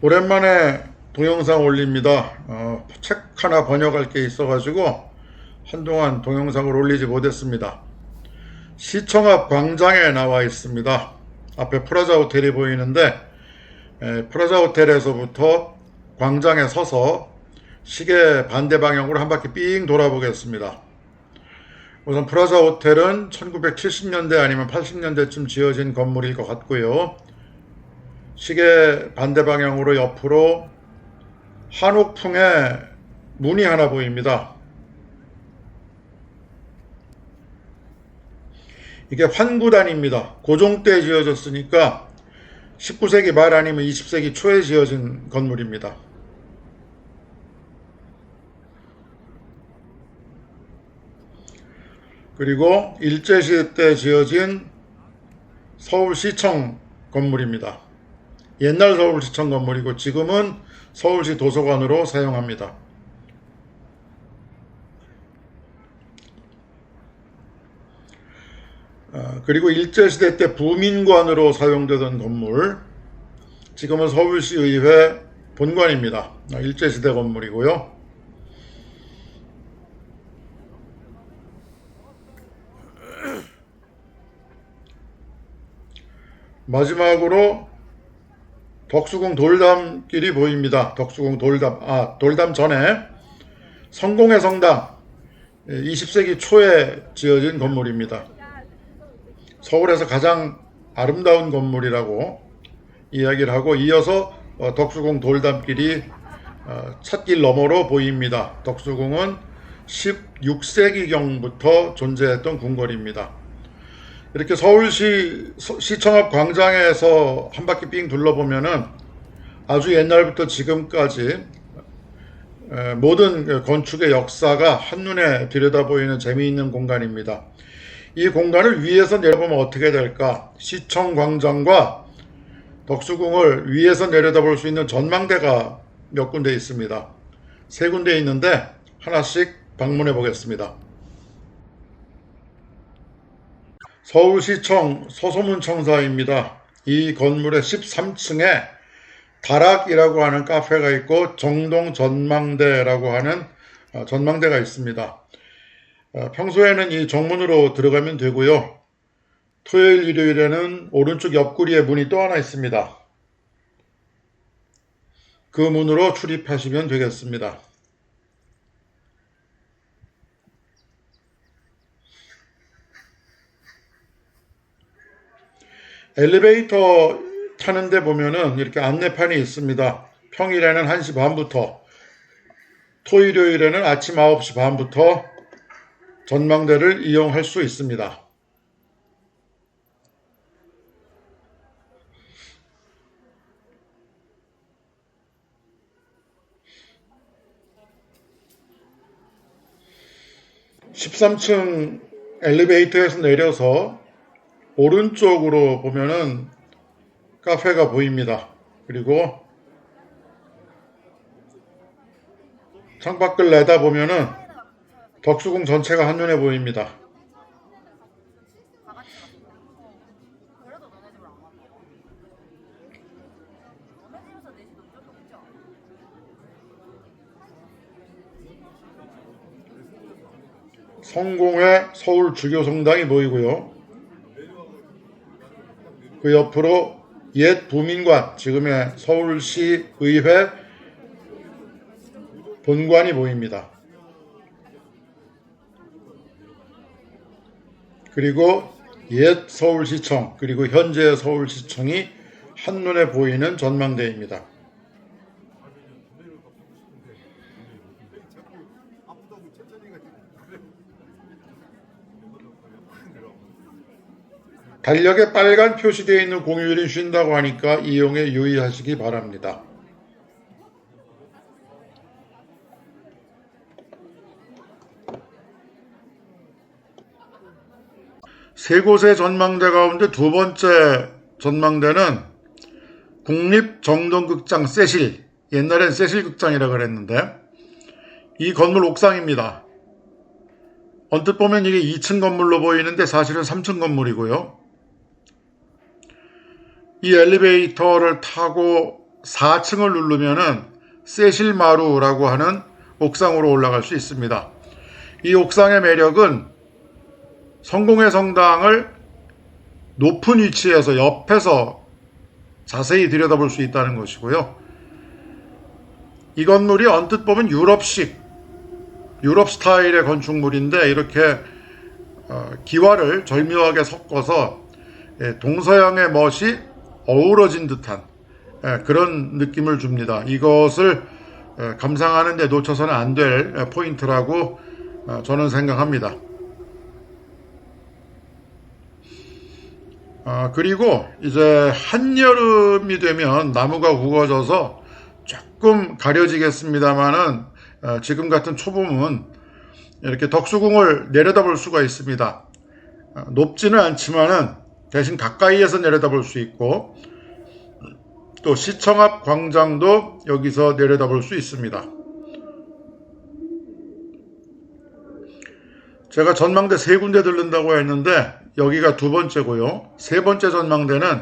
오랜만에 동영상 올립니다. 책 하나 번역할 게 있어가지고 한동안 동영상을 올리지 못했습니다. 시청 앞 광장에 나와 있습니다. 앞에 프라자 호텔이 보이는데 프라자 호텔에서부터 광장에 서서 시계 반대 방향으로 한 바퀴 삥 돌아보겠습니다. 우선 프라자 호텔은 1970년대 아니면 80년대쯤 지어진 건물일 것 같고요. 시계 반대 방향으로 옆으로 한옥풍의 문이 하나 보입니다. 이게 환구단입니다. 고종 때 지어졌으니까 19세기 말 아니면 20세기 초에 지어진 건물입니다. 그리고 일제시대 때 지어진 서울시청 건물입니다. 옛날 서울시청 건물이고 지금은 서울시 도서관으로 사용합니다. 그리고 일제시대 때 부민관으로 사용되던 건물, 지금은 서울시의회 본관입니다. 일제시대 건물이고요. 마지막으로 덕수궁 돌담길이 보입니다. 덕수궁 돌담 전에 성공회 성당, 20세기 초에 지어진 건물입니다. 서울에서 가장 아름다운 건물이라고 이야기를 하고, 이어서 덕수궁 돌담길이 찻길 너머로 보입니다. 덕수궁은 16세기경부터 존재했던 궁궐입니다. 이렇게 서울시 시청 앞 광장에서 한 바퀴 삥 둘러보면은 아주 옛날부터 지금까지 모든 건축의 역사가 한눈에 들여다보이는 재미있는 공간입니다. 이 공간을 위에서 내려보면 어떻게 될까? 시청 광장과 덕수궁을 위에서 내려다볼 수 있는 전망대가 몇 군데 있습니다. 세 군데 있는데 하나씩 방문해 보겠습니다. 서울시청 서소문청사입니다. 이 건물의 13층에 다락이라고 하는 카페가 있고 정동 전망대라고 하는 전망대가 있습니다. 평소에는 이 정문으로 들어가면 되고요. 토요일, 일요일에는 오른쪽 옆구리에 문이 또 하나 있습니다. 그 문으로 출입하시면 되겠습니다. 엘리베이터 타는데 보면은 이렇게 안내판이 있습니다. 평일에는 1시 반부터, 토일요일에는 아침 9시 반부터 전망대를 이용할 수 있습니다. (13층) 엘리베이터에서 내려서 오른쪽으로 보면은 카페가 보입니다. 그리고 창밖을 내다보면은 덕수궁 전체가 한눈에 보입니다. 성공회 서울 주교성당이 보이고요. 그 옆으로 옛 부민관, 지금의 서울시 의회 본관이 보입니다. 그리고 옛 서울시청, 그리고 현재 서울시청이 한눈에 보이는 전망대입니다. 달력에 빨간 표시되어 있는 공휴일이 쉰다고 하니까 이용에 유의하시기 바랍니다. 세 곳의 전망대 가운데 두 번째 전망대는 국립정동극장 세실, 옛날엔 세실극장이라고 그랬는데 이 건물 옥상입니다. 언뜻 보면 이게 2층 건물로 보이는데 사실은 3층 건물이고요. 이 엘리베이터를 타고 4층을 누르면은 세실마루라고 하는 옥상으로 올라갈 수 있습니다. 이 옥상의 매력은 성공회 성당을 높은 위치에서 옆에서 자세히 들여다볼 수 있다는 것이고요. 이 건물이 언뜻 보면 유럽 스타일의 건축물인데 이렇게 기와를 절묘하게 섞어서 동서양의 멋이 어우러진 듯한 그런 느낌을 줍니다. 이것을 감상하는 데 놓쳐서는 안 될 포인트라고 저는 생각합니다. 그리고 이제 한여름이 되면 나무가 우거져서 조금 가려지겠습니다만은 지금 같은 초봄은 이렇게 덕수궁을 내려다볼 수가 있습니다. 높지는 않지만은 대신 가까이에서 내려다볼 수 있고 또 시청 앞 광장도 여기서 내려다볼 수 있습니다. 제가 전망대 3군데 들른다고 했는데 여기가 2번째고요. 3번째 전망대는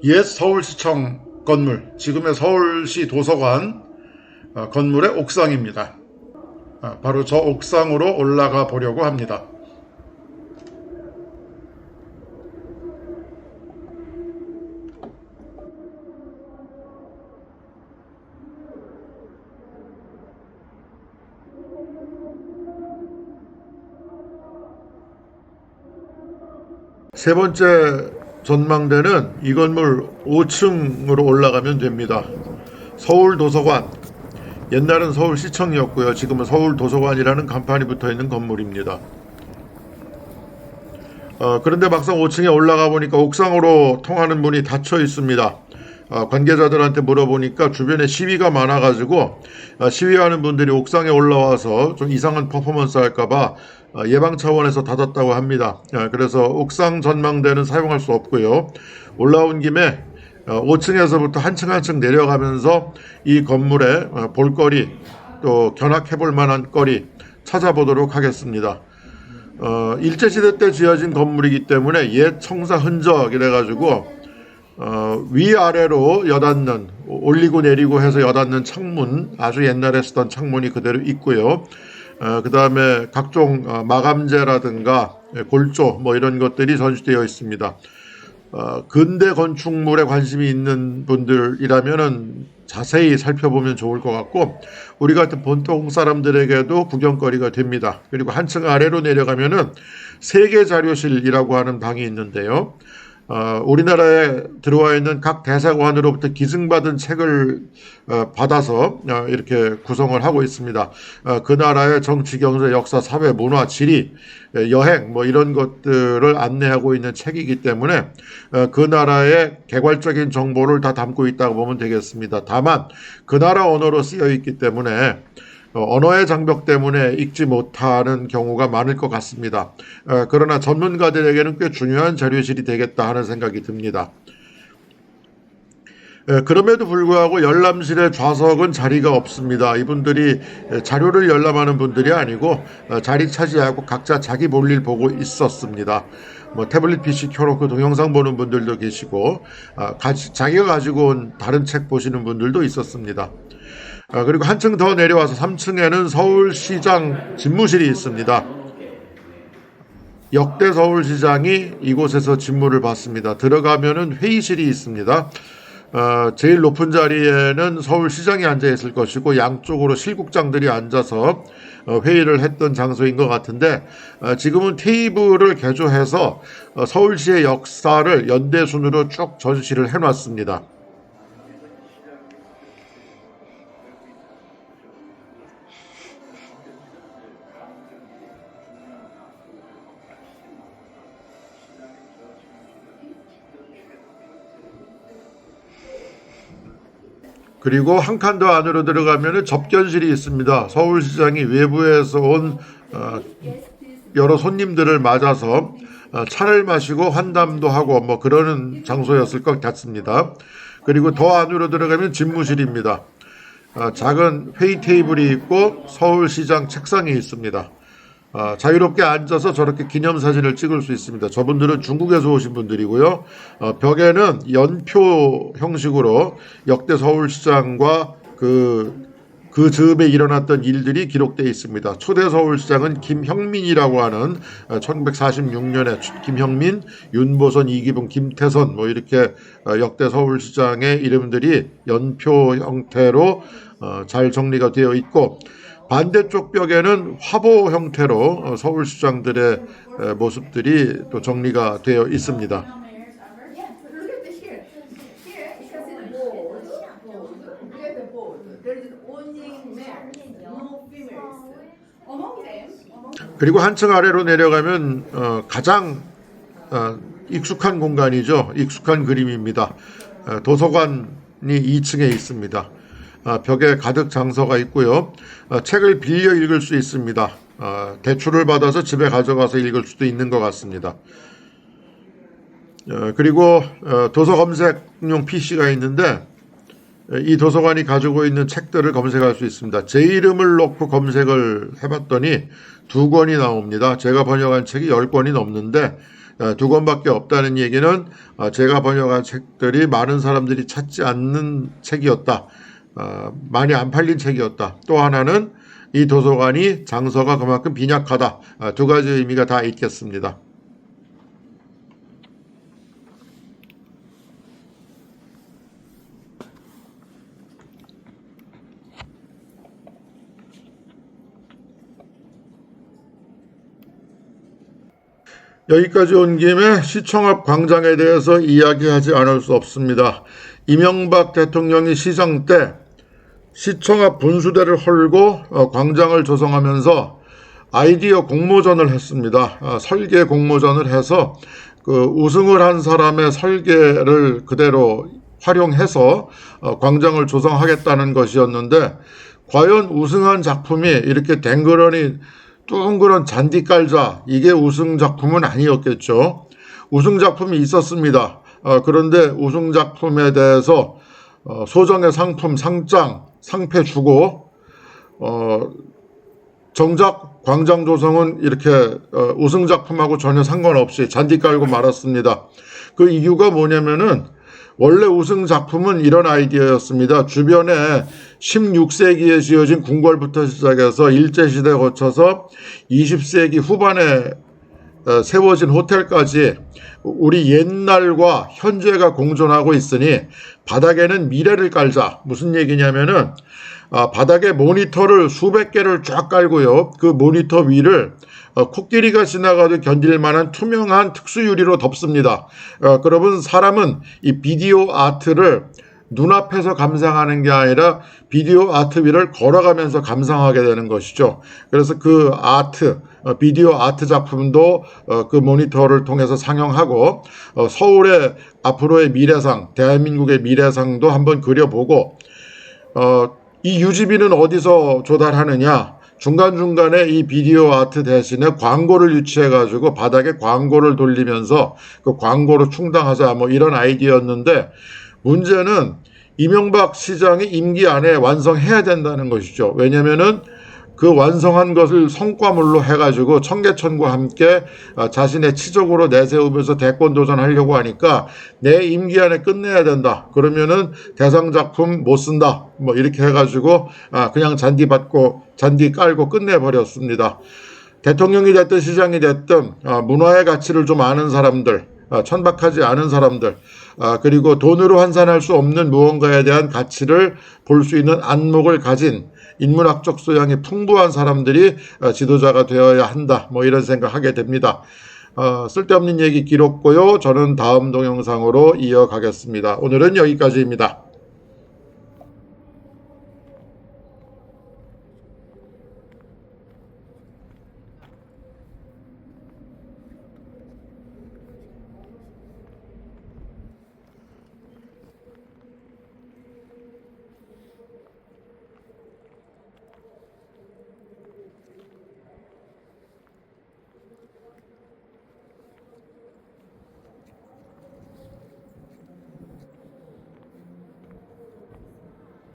옛 서울시청 건물, 지금의 서울시 도서관 건물의 옥상입니다. 바로 저 옥상으로 올라가 보려고 합니다. 세 번째 전망대는 이 건물 5층으로 올라가면 됩니다. 서울도서관, 옛날은 서울시청이었고요. 지금은 서울도서관이라는 간판이 붙어있는 건물입니다. 그런데 막상 5층에 올라가 보니까 옥상으로 통하는 문이 닫혀 있습니다. 관계자들한테 물어보니까 주변에 시위가 많아가지고 시위하는 분들이 옥상에 올라와서 좀 이상한 퍼포먼스 할까봐 예방 차원에서 닫았다고 합니다. 그래서 옥상 전망대는 사용할 수 없고요. 올라온 김에 5층에서부터 한 층 한 층 내려가면서 이 건물의 볼거리 또 견학해볼 만한 거리 찾아보도록 하겠습니다. 일제시대 때 지어진 건물이기 때문에 옛 청사 흔적 이래가지고 위아래로 여닫는 올리고 내리고 해서 여닫는 창문 아주 옛날에 쓰던 창문이 그대로 있고요. 그 다음에 각종 마감재라든가 골조 뭐 이런 것들이 전시되어 있습니다. 근대 건축물에 관심이 있는 분들이라면은 자세히 살펴보면 좋을 것 같고 우리 같은 본토 사람들에게도 구경거리가 됩니다. 그리고 한층 아래로 내려가면은 세계자료실이라고 하는 방이 있는데요. 우리나라에 들어와 있는 각 대사관으로부터 기증받은 책을 받아서 이렇게 구성을 하고 있습니다. 그 나라의 정치, 경제, 역사, 사회, 문화, 지리, 여행 뭐 이런 것들을 안내하고 있는 책이기 때문에 그 나라의 개괄적인 정보를 다 담고 있다고 보면 되겠습니다. 다만 그 나라 언어로 쓰여 있기 때문에 언어의 장벽 때문에 읽지 못하는 경우가 많을 것 같습니다. 그러나 전문가들에게는 꽤 중요한 자료실이 되겠다 하는 생각이 듭니다. 그럼에도 불구하고 열람실의 좌석은 자리가 없습니다. 이분들이 자료를 열람하는 분들이 아니고 자리 차지하고 각자 자기 볼일 보고 있었습니다. 뭐 태블릿 PC 켜놓고 동영상 보는 분들도 계시고 자기가 가지고 온 다른 책 보시는 분들도 있었습니다. 그리고 한층 더 내려와서 3층에는 서울시장 집무실이 있습니다. 역대 서울시장이 이곳에서 집무를 받습니다. 들어가면은 회의실이 있습니다. 제일 높은 자리에는 서울시장이 앉아 있을 것이고 양쪽으로 실국장들이 앉아서 회의를 했던 장소인 것 같은데 지금은 테이블을 개조해서 서울시의 역사를 연대순으로 쭉 전시를 해놨습니다. 그리고 한 칸 더 안으로 들어가면 접견실이 있습니다. 서울시장이 외부에서 온 여러 손님들을 맞아서 차를 마시고 환담도 하고 뭐 그러는 장소였을 것 같습니다. 그리고 더 안으로 들어가면 집무실입니다. 작은 회의 테이블이 있고 서울시장 책상이 있습니다. 자유롭게 앉아서 저렇게 기념사진을 찍을 수 있습니다. 저분들은 중국에서 오신 분들이고요. 벽에는 연표 형식으로 역대 서울시장과 그 즈음에 일어났던 일들이 기록되어 있습니다. 초대 서울시장은 김형민이라고 하는 1946년에 김형민, 윤보선, 이기붕, 김태선 뭐 이렇게 역대 서울시장의 이름들이 연표 형태로 잘 정리가 되어 있고, 반대쪽 벽에는 화보 형태로 서울시장들의 모습들이 또 정리가 되어 있습니다. 그리고 한층 아래로 내려가면 가장 익숙한 공간이죠. 익숙한 그림입니다. 도서관이 2층에 있습니다. 벽에 가득 장서가 있고요. 책을 빌려 읽을 수 있습니다. 대출을 받아서 집에 가져가서 읽을 수도 있는 것 같습니다. 그리고 도서 검색용 PC가 있는데 이 도서관이 가지고 있는 책들을 검색할 수 있습니다. 제 이름을 넣고 검색을 해봤더니 2권이 나옵니다. 제가 번역한 책이 10권이 넘는데 2권밖에 없다는 얘기는 제가 번역한 책들이 많은 사람들이 찾지 않는 책이었다. 많이 안 팔린 책이었다. 또 하나는 이 도서관이 장서가 그만큼 빈약하다. 2가지 의미가 다 있겠습니다. 여기까지 온 김에 시청 앞 광장에 대해서 이야기하지 않을 수 없습니다. 이명박 대통령이 시장 때 시청 앞 분수대를 헐고 광장을 조성하면서 아이디어 공모전을 했습니다. 설계 공모전을 해서 그 우승을 한 사람의 설계를 그대로 활용해서 광장을 조성하겠다는 것이었는데, 과연 우승한 작품이 이렇게 댕그러니 둥그런 잔디 깔자, 이게 우승 작품은 아니었겠죠. 우승 작품이 있었습니다. 그런데 우승 작품에 대해서 소정의 상품, 상장, 상패 주고 정작 광장 조성은 이렇게 우승 작품하고 전혀 상관없이 잔디 깔고 말았습니다. 그 이유가 뭐냐면은 원래 우승 작품은 이런 아이디어였습니다. 주변에 16세기에 지어진 궁궐부터 시작해서 일제시대 거쳐서 20세기 후반에 세워진 호텔까지 우리 옛날과 현재가 공존하고 있으니 바닥에는 미래를 깔자. 무슨 얘기냐면은 바닥에 모니터를 수백 개를 쫙 깔고요. 그 모니터 위를 코끼리가 지나가도 견딜 만한 투명한 특수 유리로 덮습니다. 그러면 사람은 이 비디오 아트를 눈앞에서 감상하는 게 아니라 비디오 아트 위를 걸어가면서 감상하게 되는 것이죠. 그래서 그 비디오 아트 작품도 그 모니터를 통해서 상영하고 서울의 앞으로의 미래상, 대한민국의 미래상도 한번 그려보고, 이 유지비는 어디서 조달하느냐? 중간중간에 이 비디오 아트 대신에 광고를 유치해가지고 바닥에 광고를 돌리면서 그 광고로 충당하자, 뭐 이런 아이디어였는데, 문제는 이명박 시장이 임기 안에 완성해야 된다는 것이죠. 왜냐면은 그 완성한 것을 성과물로 해가지고 청계천과 함께 자신의 치적으로 내세우면서 대권 도전하려고 하니까 내 임기 안에 끝내야 된다. 그러면은 대상 작품 못 쓴다. 뭐 이렇게 해가지고 그냥 잔디 깔고 끝내버렸습니다. 대통령이 됐든 시장이 됐든 문화의 가치를 좀 아는 사람들, 천박하지 않은 사람들, 그리고 돈으로 환산할 수 없는 무언가에 대한 가치를 볼 수 있는 안목을 가진 인문학적 소양이 풍부한 사람들이 지도자가 되어야 한다. 뭐 이런 생각하게 됩니다. 쓸데없는 얘기 길었고요. 저는 다음 동영상으로 이어가겠습니다. 오늘은 여기까지입니다.